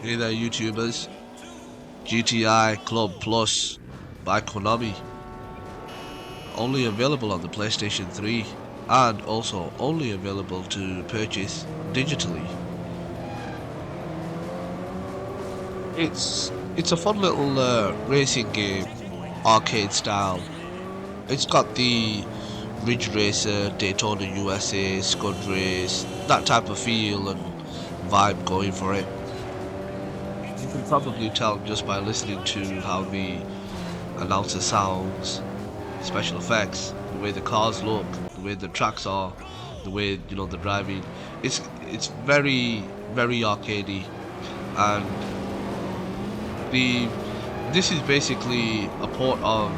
Hey there YouTubers, GTI Club Plus by Konami, only available on the PlayStation 3 and also only available to purchase digitally. It's a fun little racing game, arcade style. It's got the Ridge Racer, Daytona USA, Scud Race, that type of feel and vibe going for it. You can probably tell just by listening to how the announcer sounds, special effects, the way the cars look, the way the tracks are, the way the driving. It's very arcadey, and the this is basically a port of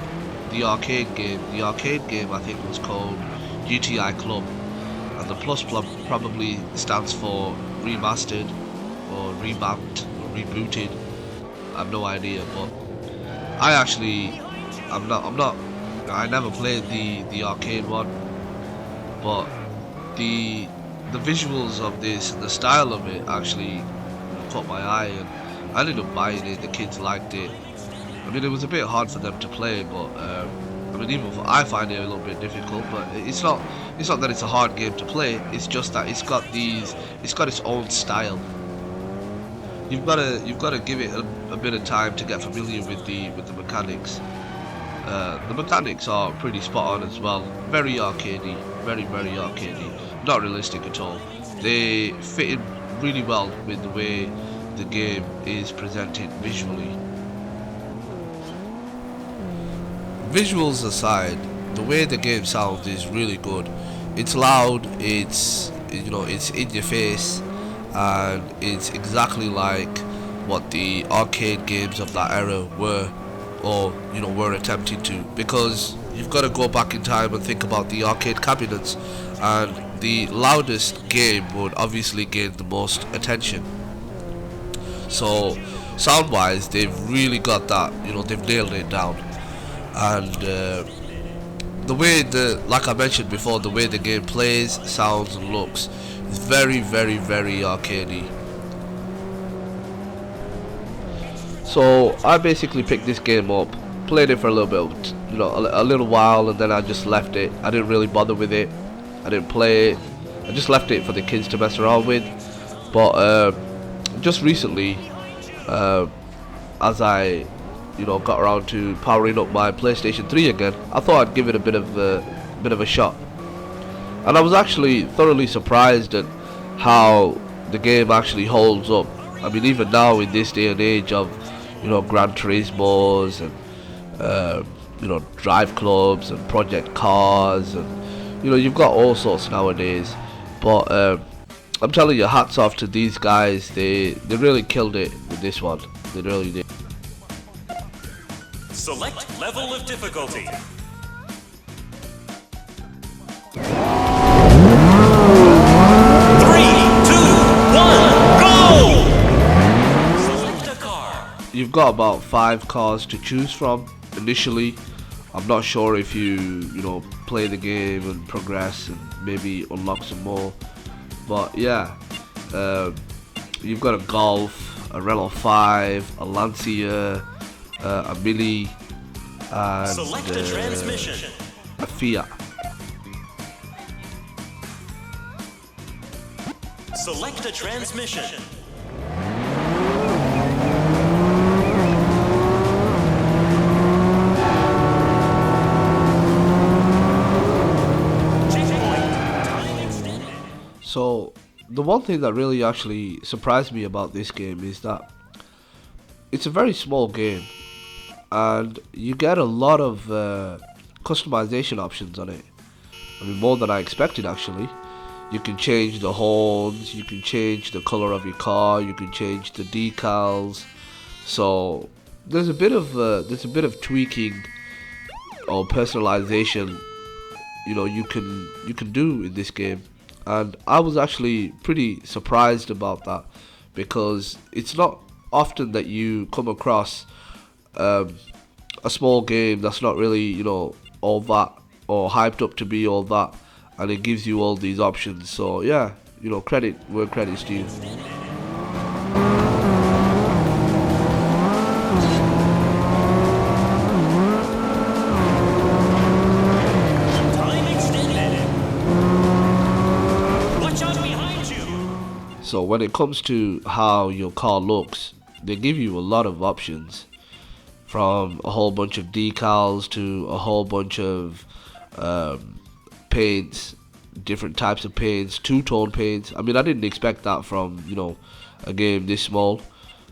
the arcade game. The arcade game I think was called GTI Club, and the plus probably stands for remastered or revamped or rebooted. I have no idea, but I never played the arcade one, but the visuals of this and the style of it actually caught my eye, and I ended up buying it. The kids liked it. I mean, it was a bit hard for them to play, but I mean, I find it a little bit difficult. But it's not that it's a hard game to play. It's just that it's got its own style. You've got to give it a bit of time to get familiar with the mechanics. The mechanics are pretty spot on as well. Very arcadey, very arcadey. Not realistic at all. They fit in really well with the way the game is presented visually. Visuals aside, the way the game sounds is really good. It's loud. It's in your face, and it's exactly like what the arcade games of that era were, or were attempting to, because you've got to go back in time and think about the arcade cabinets, and the loudest game would obviously gain the most attention. So sound wise, they've really got that, they've nailed it down. And the way like I mentioned before, the way the game plays, sounds and looks is very arcadey. So I basically picked this game up, played it for a little bit, a little while, and then I just left it. I didn't really bother with it. I didn't play it. I just left it for the kids to mess around with. But just recently, as I got around to powering up my PlayStation 3 again, I thought I'd give it a bit of a shot. And I was actually thoroughly surprised at how the game actually holds up. I mean, even now in this day and age of Gran Turismos and drive clubs and project cars, and you've got all sorts nowadays. But I'm telling you, hats off to these guys. They really killed it with this one. They really did. Select level of difficulty. 3, 2, 1, go! Select a car. You've got about 5 cars to choose from initially. I'm not sure if you play the game and progress and maybe unlock some more. But yeah, you've got a Golf, a Renault 5, a Lancia, a Mini, and select a transmission. A Fiat. Select a transmission. So the one thing that really actually surprised me about this game is that it's a very small game, and you get a lot of customization options on it. I mean, more than I expected actually. You can change the horns, you can change the color of your car, you can change the decals. So there's a bit of tweaking or personalization you can do in this game, and I was actually pretty surprised about that, because it's not often that you come across a small game that's not really all that, or hyped up to be all that, and it gives you all these options. So yeah, credit where credit's due. So when it comes to how your car looks, they give you a lot of options, from a whole bunch of decals to a whole bunch of paints, different types of paints, two-tone paints. I mean, I didn't expect that from, you know, a game this small.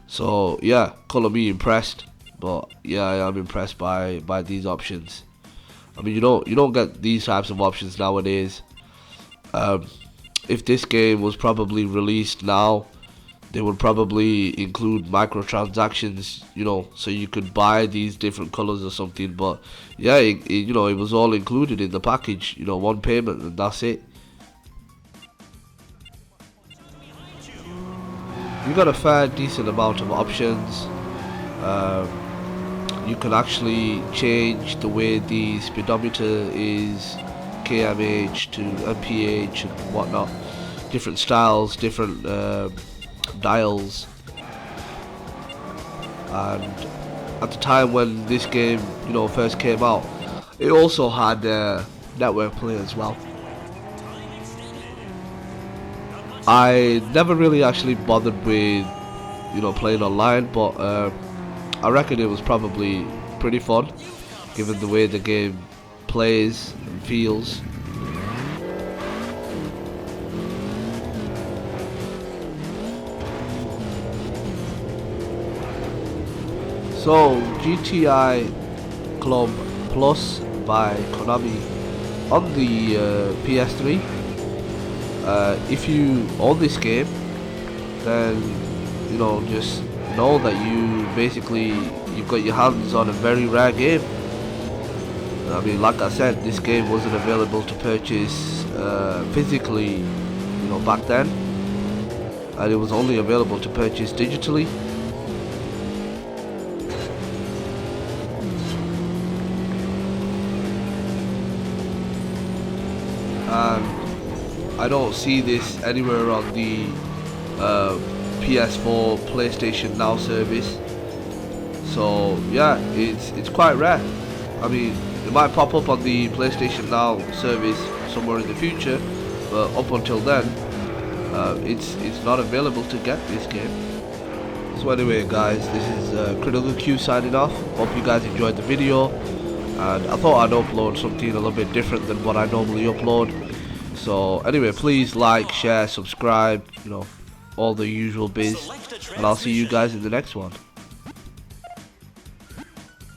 So yeah, color me impressed. But yeah, I am impressed by these options. I mean, you don't get these types of options nowadays. If this game was probably released now, they would probably include microtransactions, you know, so you could buy these different colors or something. But yeah, you know, it was all included in the package, you know, one payment and that's it. You got a fair decent amount of options. You can actually change the way the speedometer is, kmh to mph and whatnot, different styles, different dials. And at the time when this game, you know, first came out, it also had network play as well. I never really actually bothered with, you know, playing online, but I reckon it was probably pretty fun, given the way the game plays and feels. So GTI Club Plus by Konami on the PS3. If you own this game, then you know, just know that you've got your hands on a very rare game. I mean, like I said, this game wasn't available to purchase physically, you know, back then, and it was only available to purchase digitally. And I don't see this anywhere on the PS4 PlayStation Now service. So yeah, it's quite rare. I mean, it might pop up on the PlayStation Now service somewhere in the future, but up until then, it's not available to get this game. So anyway, guys, this is QritiQalQ signing off. Hope you guys enjoyed the video, and I thought I'd upload something a little bit different than what I normally upload. So anyway, please like, share, subscribe, you know, all the usual biz, and I'll see you guys in the next one.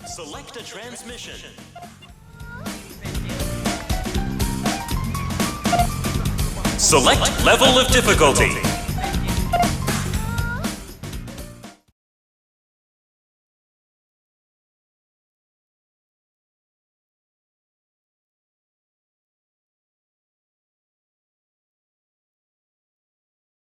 Select a transmission. Select level of difficulty.